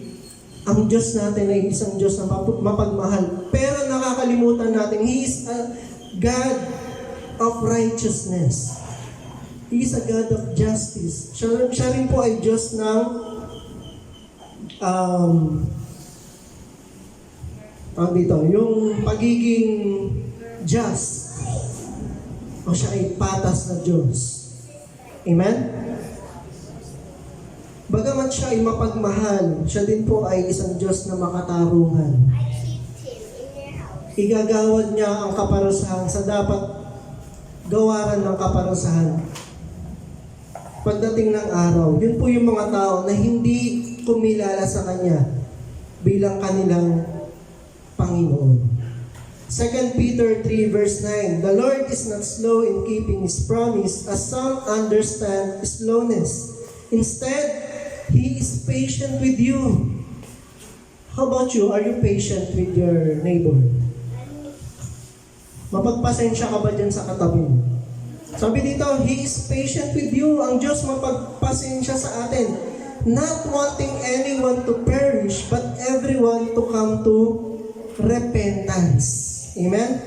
Ang Diyos natin ay isang Diyos na mapagmahal. Pero nakakalimutan natin, He is a God of righteousness. He is a God of justice. Siya rin po ay Diyos ng yung pagiging just. O siya ay patas na Diyos. Amen? Bagamat siya ay mapagmahal, siya din po ay isang Diyos na makatarungan. Igagawad niya ang kaparusahan sa dapat gawaran ng kaparusahan. Pagdating ng araw, yun po yung mga tao na hindi kumilala sa Kanya bilang kanilang Panginoon. 2 Peter 3 verse 9, the Lord is not slow in keeping His promise, as some understand slowness. Instead, He is patient with you. How about you? Are you patient with your neighbor? Mapagpasensya ka ba dyan sa katabi mo? Sabi dito, He is patient with you. Ang Diyos mapagpasensya sa atin. Not wanting anyone to perish, but everyone to come to repentance. Amen?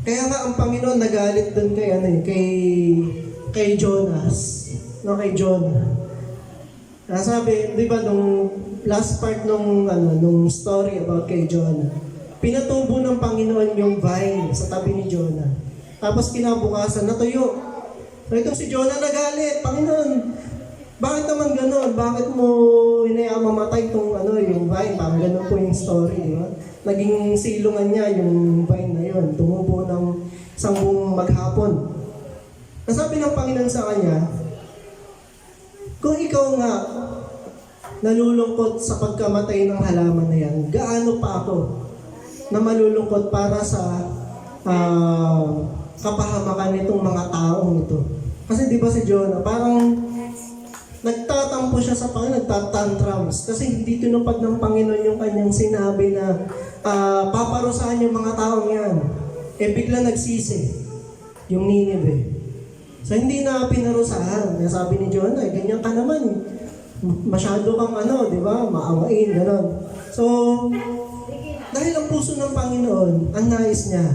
Kaya nga ang Panginoon nagalit doon kay Jonas. Kay Jonah. Sabi, di ba, nung last part nung story about kay Jonah, pinatubo ng Panginoon yung vine sa tabi ni Jonah. Tapos kinabukasan, natuyo. So itong si Jonah nagalit, Panginoon, bakit naman gano'n? Bakit mo hinayaan mamatay itong yung vine? Parang gano'n po yung story, di ba? Naging silungan niya yung vine na yun. Tumubo ng isang buong maghapon. Nasabi ng Panginoon sa kanya, kung ikaw nga nalulungkot sa pagkamatay ng halaman na yan, gaano pa ako na malulungkot para sa kapahamakan nitong mga taong ito. Kasi di ba si Jonah, parang nagtatampo siya sa Panginoon, nagtatantrums. Kasi hindi tinupad ng Panginoon yung kanyang sinabi na paparusahan yung mga taong yan. Bigla nagsisi yung Nineveh. So, hindi na pinarusahan. Sabi ni Jonah, ganyan ka naman. Masyado kang di ba? Maawain, gano'n. So, dahil ang puso ng Panginoon, ang nais niya,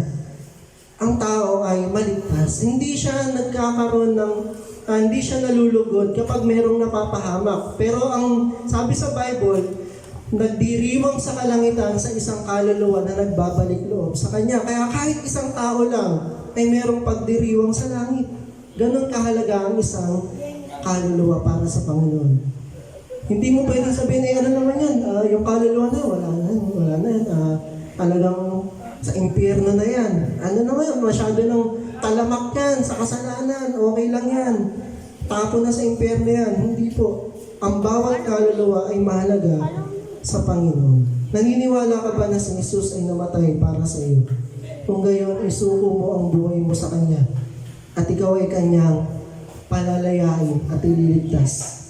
ang tao ay maligtas. Hindi siya nagkakaroon ng, hindi siya nalulugod kapag merong napapahamak. Pero ang sabi sa Bible, nagdiriwang sa kalangitan sa isang kaluluwa na nagbabalik loob sa Kanya. Kaya kahit isang tao lang ay merong pagdiriwang sa langit. Ganon kahalaga ang isang kaluluwa para sa Panginoon. Hindi mo pwedeng sabihin, ano naman yan, yung kaluluwa na, wala na yan, talagang sa impyerno na yan. Ano naman yan, masyado ng talamak yan sa kasalanan, okay lang yan. Tapo na sa impyerno yan. Hindi po. Ang bawat kaluluwa ay mahalaga sa Panginoon. Naniniwala ka ba na si Jesus ay namatay para sa iyo? Kung gayon, isuko mo ang buhay mo sa Kanya. At ikaw ay Kanyang palalayain at ililigtas.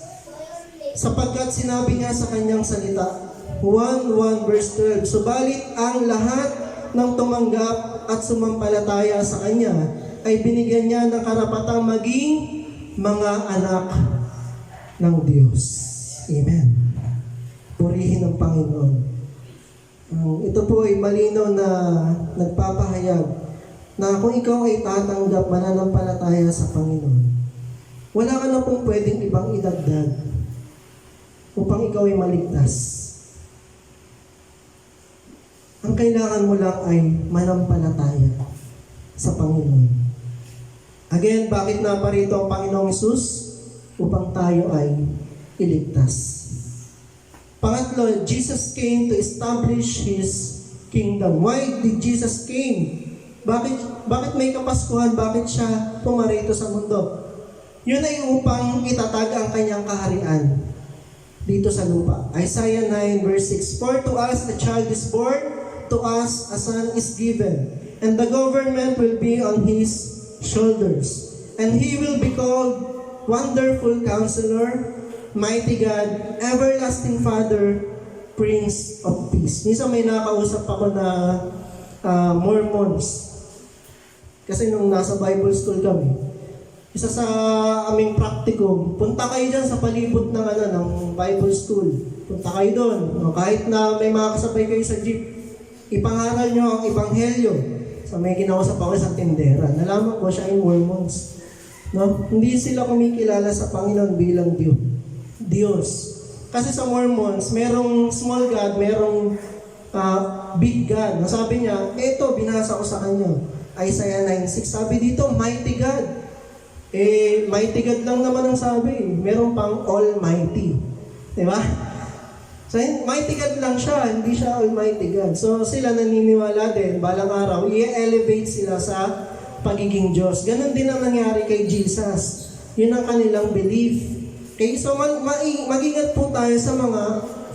Sapagkat sinabi niya sa Kanyang salita, 1:1 verse 12, subalit ang lahat ng tumanggap at sumampalataya sa Kanya ay binigyan niya ng karapatang maging mga anak ng Diyos. Amen. Purihin ang Panginoon. Ito po ay malinaw na nagpapahayag na kung ikaw ay tatanggap mananampalataya sa Panginoon, wala ka na pong pwedeng ibang idagdag upang ikaw ay maligtas. Ang kailangan mo lang ay manampalataya sa Panginoon. Again, bakit naparito ang Panginoong Hesus? Upang tayo ay iligtas. Pangatlo, Jesus came to establish His kingdom. Why did Jesus came? Bakit may Kapaskuhan? Bakit siya pumarito sa mundo? Yun ay upang itatag ang Kanyang kaharian. dito sa lupa. Isaiah 9 verse 6, "For to us a child is born, to us a son is given, and the government will be on his shoulders. And he will be called Wonderful Counselor, Mighty God, Everlasting Father, Prince of Peace." Minsan may nakausap ako na Mormons. Kasi nung nasa Bible school kami, isa sa aming practicum, punta kayo dyan sa palibot ng Bible school. Punta kayo doon. Kahit na may mga kasabay kayo sa jeep, ipangaral nyo ang Ebanghelyo. So may kinausap ako sa tindera. Nalaman ko siya yung Mormons. No? Hindi sila kumikilala sa Panginoon bilang Diyos. Kasi sa Mormons, merong small God, merong big God. Sabi niya, eto, binasa ko sa kanya. Isaiah 9:6, sabi dito, Mighty God. Mighty God lang naman ang sabi. Meron pang Almighty. Diba? So, Mighty God lang siya, hindi siya Almighty God. So, sila naniniwala din, balang araw, i-elevate sila sa pagiging Diyos. Ganon din ang nangyari kay Jesus. Yun ang kanilang belief. Okay, so mag-ingat po tayo sa mga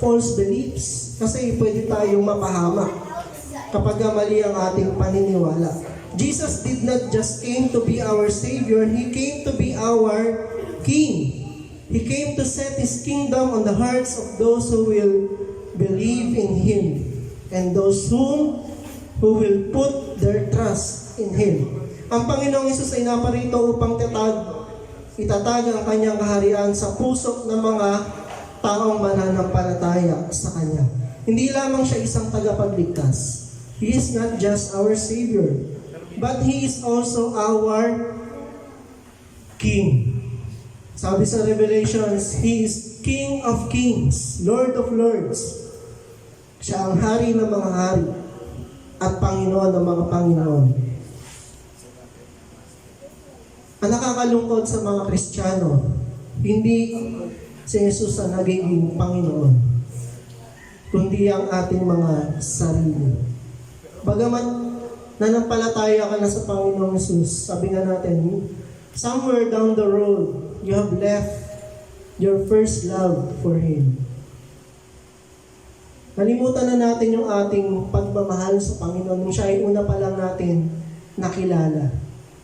false beliefs. Kasi pwede tayong mapahamak kapag mali ang ating paniniwala. Jesus did not just came to be our Savior, He came to be our King. He came to set His kingdom on the hearts of those who will believe in Him and those who will put their trust in Him. Ang Panginoong Hesus ay naparito upang itatag ang Kanyang kaharian sa puso ng mga taong mananampalataya sa Kanya. Hindi lamang siya isang tagapagligtas. He is not just our Savior, but He is also our King. Sabi sa Revelations, He is King of Kings, Lord of Lords. Siya ang hari ng mga hari at Panginoon ng mga Panginoon. Ang nakakalungkot sa mga Kristiyano, hindi si Jesus ang nagiging Panginoon, kundi ang ating mga sarili. Bagamat nanampalataya ka na sa Panginoong Jesus, sabi nga natin, somewhere down the road, you have left your first love for Him. Nalimutan na natin yung ating pagmamahal sa Panginoon nung siya ay una pa lang natin nakilala.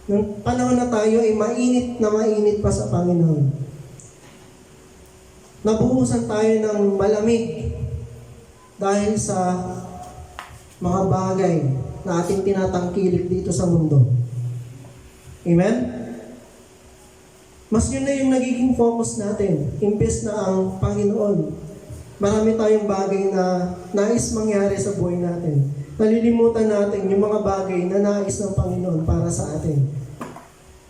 Nung panahon na tayo ay mainit pa sa Panginoon. Nabuhusan tayo ng malamig dahil sa mga bagay na ating tinatangkilik dito sa mundo. Amen? Mas yun na yung nagiging focus natin. Imbes na ang Panginoon. Marami tayong bagay na nais mangyari sa buhay natin. Nalilimutan natin yung mga bagay na nais ng Panginoon para sa atin.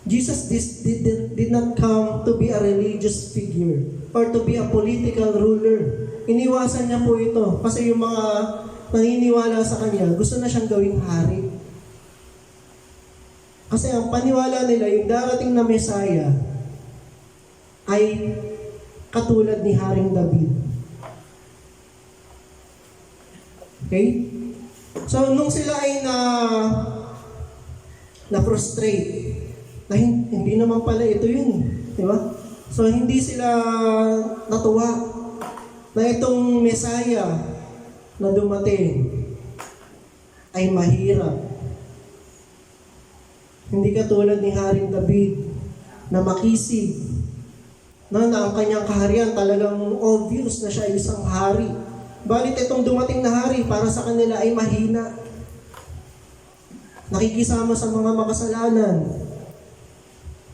Jesus did not come to be a religious figure or to be a political ruler. Iniwasan niya po ito kasi yung mga naniniwala sa Kanya, gusto na siyang gawing hari. Kasi ang paniwala nila, yung darating na Messiah, ay katulad ni Haring David. Okay? So, nung sila ay na-frustrate, na hindi naman pala ito yun. Di ba? So, hindi sila natuwa na itong Messiah na dumating ay mahirap. Hindi katulad ni Haring David na makisig na ang kanyang kaharian talagang obvious na siya ay isang hari. Balit itong dumating na hari para sa kanila ay mahina. Nakikisama sa mga makasalanan.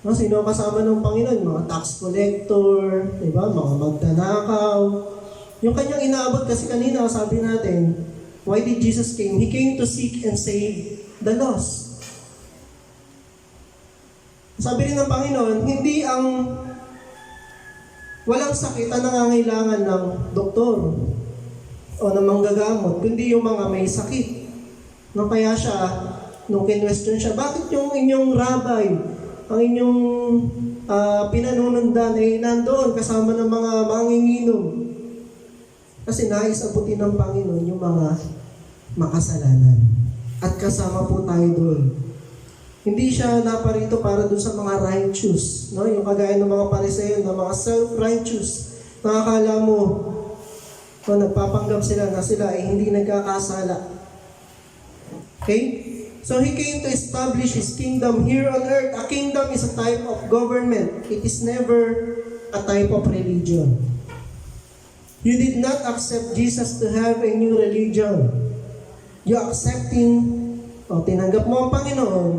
No, sino kasama ng Panginoon? Mga tax collector, diba? Mga magdanakaw. Yung kanyang inaabot kasi kanina, sabi natin, why did Jesus came? He came to seek and save the lost. Sabi rin ng Panginoon, hindi ang walang sakit ang nangangailangan ng doktor o ng manggagamot, kundi yung mga may sakit. No, kaya siya, nung kinwestiyon siya, bakit yung inyong rabbi, ang inyong pinanunundan ay nandoon kasama ng mga manginginom? Kasi nais abutin ng Panginoon yung mga makasalanan. At kasama po tayo doon. Hindi siya naparito para doon sa mga righteous. No? Yung kagaya ng mga Pariseo, ng mga self-righteous. Nakakala mo, nagpapanggap sila na sila ay hindi nagkakasala. Okay? So He came to establish His kingdom here on earth. A kingdom is a type of government. It is never a type of religion. You did not accept Jesus to have a new religion. You tinanggap mo ang Panginoon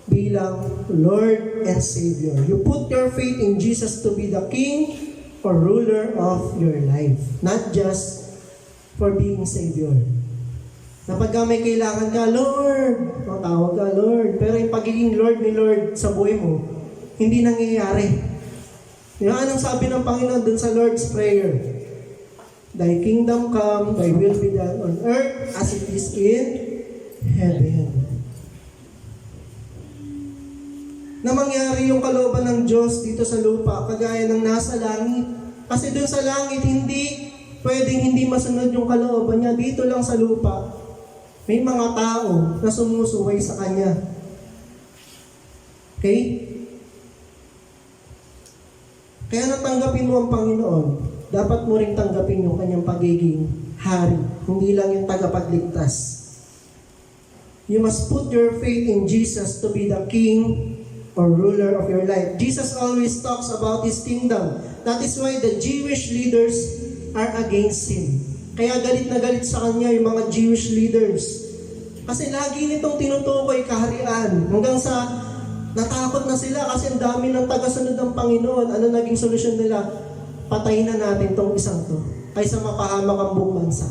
bilang Lord and Savior. You put your faith in Jesus to be the King or ruler of your life. Not just for being Savior. Na pagka may kailangan ka, Lord, tawag ka, Lord. Pero yung pagiging Lord ni Lord sa buhay mo, hindi nangyayari. Yung anong sabi ng Panginoon dun sa Lord's Prayer? Thy kingdom come, thy will be done on earth as it is in heaven. Na mangyari yung kalooban ng Diyos dito sa lupa, kagaya ng nasa langit. Kasi dun sa langit, pwedeng hindi masunod yung kalooban niya. Dito lang sa lupa, may mga tao na sumusuway sa Kanya. Okay? Kaya natanggapin mo ang Panginoon, dapat mo rin tanggapin yung Kanyang pagiging hari, hindi lang yung tagapagligtas. You must put your faith in Jesus to be the King or ruler of your life. Jesus always talks about His kingdom. That is why the Jewish leaders are against Him. Kaya galit na galit sa Kanya yung mga Jewish leaders. Kasi lagi nitong tinutukoy kaharian. Hanggang sa natakot na sila kasi ang dami ng tagasunod ng Panginoon. Ano naging solusyon nila? Patayin na natin tong isang to kaysa mapahamak ang buong bansa.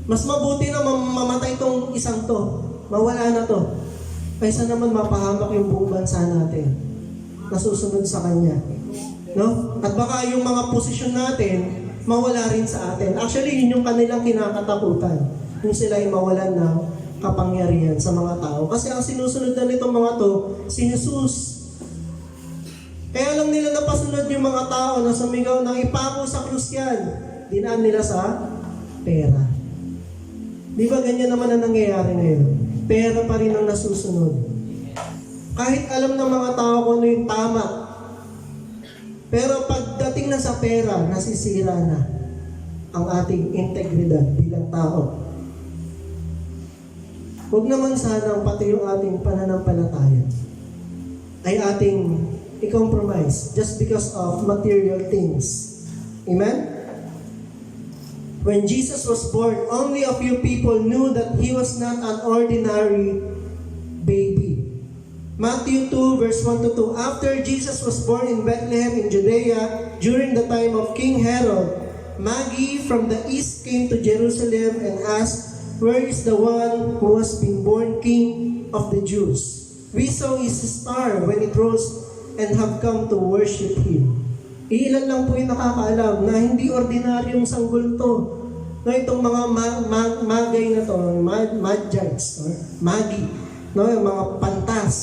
Mas mabuti na mamatay tong isang to. Mawala na to. Kaysa naman mapahamak yung buong bansa natin. Nasusunod sa Kanya. No? At baka yung mga posisyon natin, mawala rin sa atin. Actually, yun yung kanilang kinakatakutan. Yung sila ay mawalan ng kapangyarihan sa mga tao. Kasi ang sinusunod na nitong mga to, si Jesus. Kaya lang nila napasunod yung mga tao na sumigaw ng ipako sa krus yan. Dinaan nila sa pera. Di ba ganyan naman ang nangyayari ngayon? Pera pa rin ang nasusunod. Kahit alam ng mga tao kung ano yung tama, pero pagdating na sa pera, nasisira na ang ating integridad bilang tao. Huwag naman sanang pati yung ating pananampalataya ay ating i-compromise just because of material things. Amen? When Jesus was born, only a few people knew that He was not an ordinary baby. Matthew 2 verse 1 to 2. After Jesus was born in Bethlehem in Judea during the time of King Herod, Magi from the east came to Jerusalem and asked, "Where is the one who has been born King of the Jews? We saw his star when it rose and have come to worship Him." Ilan lang po yung nakakaalam na hindi ordinaryong sanggol to. No, itong mga magay na to, magites, or magi, no, yung mga pantas,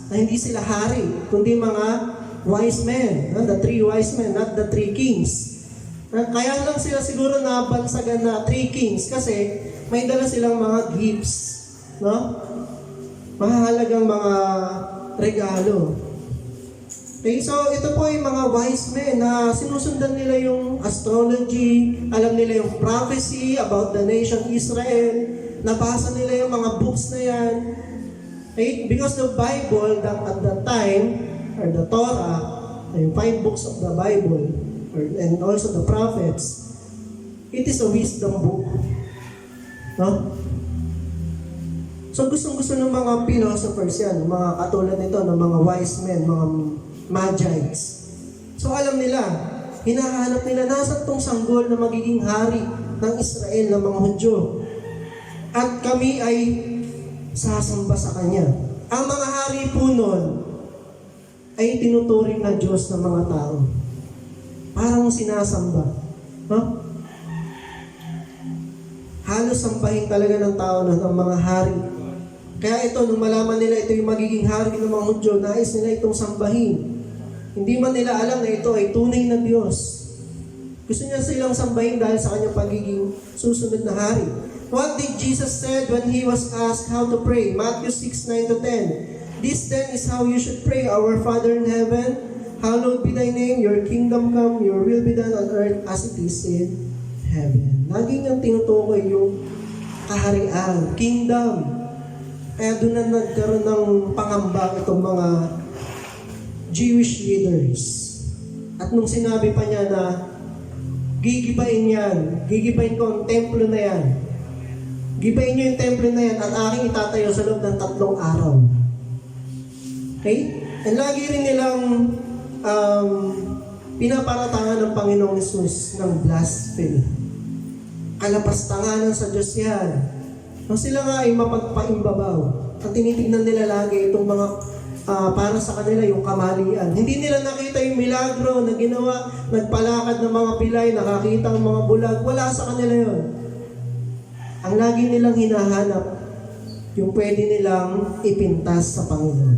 na hindi sila hari, kundi mga wise men, no? The 3 wise men, not the 3 kings. Kaya lang sila siguro nabansagan na 3 kings kasi may dala silang mga gifts, no? Mahalagang mga regalo. Okay, so ito po yung mga wise men na sinusundan nila yung astrology, alam nila yung prophecy about the nation Israel, nabasa nila yung mga books na yan. Okay? Because the Bible at that time, or the Torah, yung 5 books of the Bible, and also the prophets, it is a wisdom book. No? So gustong-gusto ng mga philosophers yan, mga katulad nito, ng mga wise men, mga magites. So alam nila, hinahanap nila, nasa tong sanggol na magiging hari ng Israel, ng mga Hudyo. At kami ay sasamba sa Kanya. Ang mga hari po nun ay tinuturing na Diyos ng mga tao. Parang sinasamba. Huh? Halos sambahin talaga ng tao nun ang mga hari. Kaya ito, nung malaman nila ito yung magiging hari ng mga Hudyo, nais nila itong sambahin. Hindi man nila alam na ito ay tunay na Diyos. Gusto niya silang sambahin dahil sa kanyang pagiging susunod na hari. What did Jesus said when He was asked how to pray? Matthew 6:9-10. "This then is how you should pray, Our Father in heaven, Hallowed be thy name, your kingdom come, your will be done on earth as it is in heaven. Laging ang tinutukoy yung kaharian, kingdom. Kaya doon na nagkaroon ng pangamba itong mga Jewish leaders. At nung sinabi pa niya na gigibain ko ang templo na yan. Gibain niyo yung templo na yan at aking itatayo sa loob ng 3 araw. Okay? And lagi rin nilang pinaparatangan ng Panginoong Hesus ng blasphemy. Kalapastanganan sa Diyos yan. Nung sila nga ay mapagpaimbabaw, ang tinitignan nila lagi itong mga para sa kanila yung kamalian. Hindi nila nakita yung milagro na ginawa, nagpalakad ng mga pilay, nakakita ng mga bulag. Wala sa kanila yon. Ang lagi nilang hinahanap, yung pwede nilang ipintas sa Panginoon.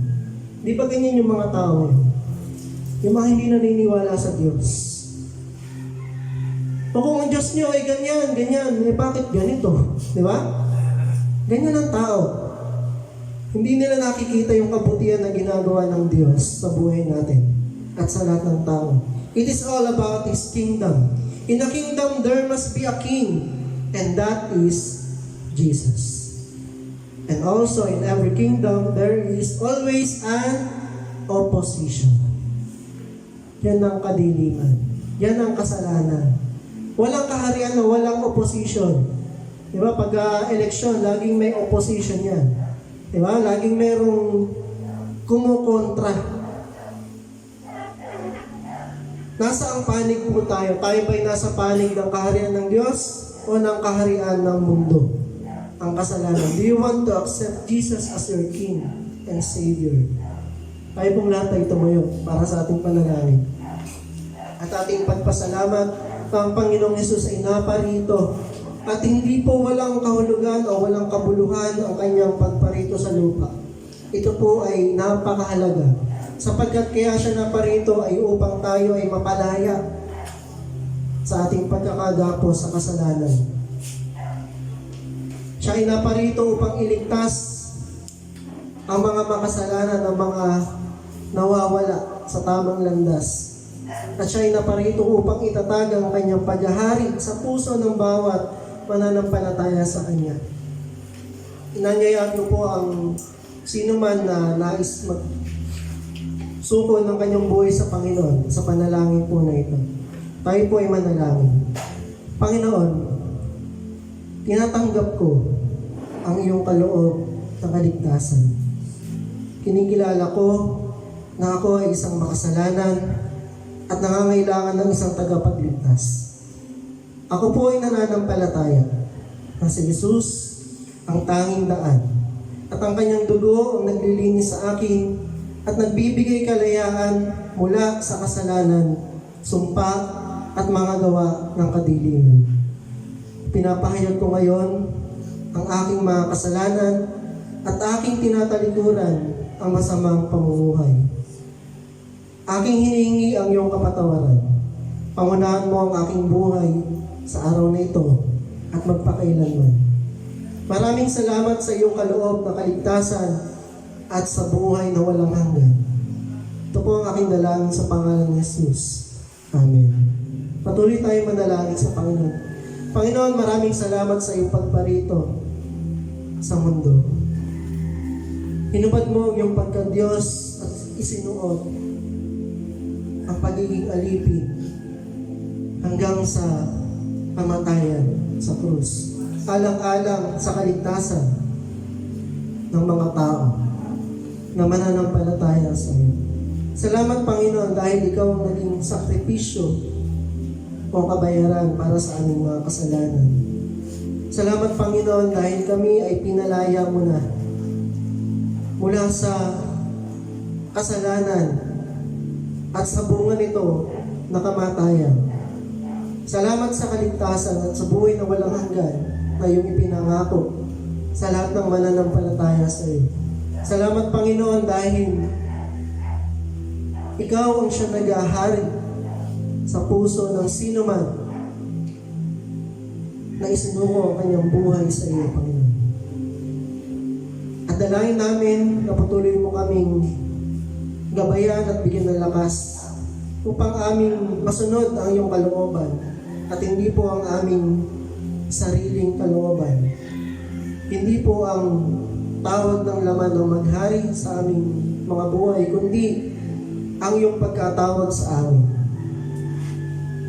Di ba ganyan yung mga tao? Yung mga hindi naniniwala sa Diyos. O kung ang Diyos niyo ay ganyan, bakit ganito? Di ba? Ganyan ang tao. Hindi nila nakikita yung kabutihan na ginagawa ng Diyos sa buhay natin at sa lahat ng tao. It is all about His kingdom. In a kingdom, there must be a king, and that is Jesus. And also, in every kingdom, there is always an opposition. Yan ang kadiliman. Yan ang kasalanan. Walang kaharian na walang opposition. Diba? Pag-eleksyon, laging may opposition yan. Diba? Laging merong kumukontra. Nasa ang panig po tayo? Tayo ba'y nasa panig ng kaharian ng Diyos o ng kaharian ng mundo? Ang kasalanan. Do you want to accept Jesus as your King and Savior? Tayo pong lahat ay tumayo para sa ating panalangin. At ating pagpasalamat na ang Panginoong Hesus ay naparito. At hindi po walang kahulugan o walang kabuluhan ang kanyang pagparito sa lupa. Ito po ay napakahalaga. Sapagkat kaya siya naparito ay upang tayo ay mapalaya sa ating pagkakagapo sa kasalanan. Siya ay naparito upang iligtas ang mga makasalanan, ang mga nawawala sa tamang landas. At siya ay naparito upang itatag ang kanyang paghahari sa puso ng bawat mananampalataya sa Kanya. Inanyayaan ko po ang sino man na nais magsuko ng kanyang buhay sa Panginoon sa panalangin po na ito. Tayo po ay manalangin. Panginoon, tinatanggap ko ang iyong kaloob ng kaligtasan. Kinikilala ko na ako ay isang makasalanan at nangangailangan ng isang tagapagligtas. Ako po ay nananampalataya na si Jesus ang tanging daan at ang kanyang dugo ang naglilinis sa akin at nagbibigay kalayaan mula sa kasalanan, sumpa at mga gawa ng kadiliman. Pinapahayag ko ngayon ang aking mga kasalanan at aking tinatalikuran ang masamang pamumuhay. Aking hinihingi ang iyong kapatawaran. Pangunahan mo ang aking buhay sa araw na ito at magpakailanman. Maraming salamat sa iyong kaloob na kaligtasan at sa buhay na walang hanggan. Ito po ang aking dalangin sa pangalan ni Jesus. Amen. Patuloy tayo manalangin sa Panginoon. Panginoon, maraming salamat sa iyong pagparito sa mundo. Hinubad mo yung pagka-Diyos at isinuot ang pagiging alipin hanggang sa kamatayan sa krus. Alang-alang sa kaligtasan ng mga tao na mananampalataya sa iyo. Salamat, Panginoon, dahil ikaw ang naging sakripisyo o kabayaran para sa aming mga kasalanan. Salamat, Panginoon, dahil kami ay pinalaya mo na mula sa kasalanan at sa bunga nito na kamatayan. Salamat sa kaligtasan at sa buhay na walang hanggan na iyong ipinangako sa lahat ng mananampalataya sa iyo. Salamat, Panginoon, dahil ikaw ang siya nag-ahari sa puso ng sino man na isinuko ang kanyang buhay sa iyo, Panginoon. At dalangin namin na patuloy mo kaming gabayan at bigyan ng lakas upang aming masunod ang iyong kalooban at hindi po ang aming sariling kalooban. Hindi po ang tawag ng laman ng maghari sa aming mga buhay, kundi ang iyong pagkatawag sa amin.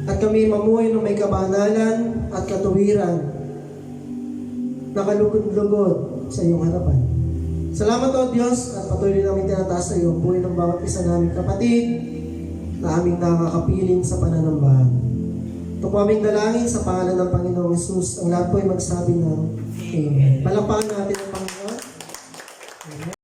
At kami mamuhay ng may kabanalan at katuwiran na kalugod-lugod sa iyong harapan. Salamat o Diyos at patuloy namin tinataas sa iyo ang buhay ng bawat isa naming kapatid na aming nakakapiling sa pananambahan. Ito po aming dalangin sa pangalan ng Panginoong Hesus. Ang lahat po ay magsabi ng Amen. Palakpakan natin ang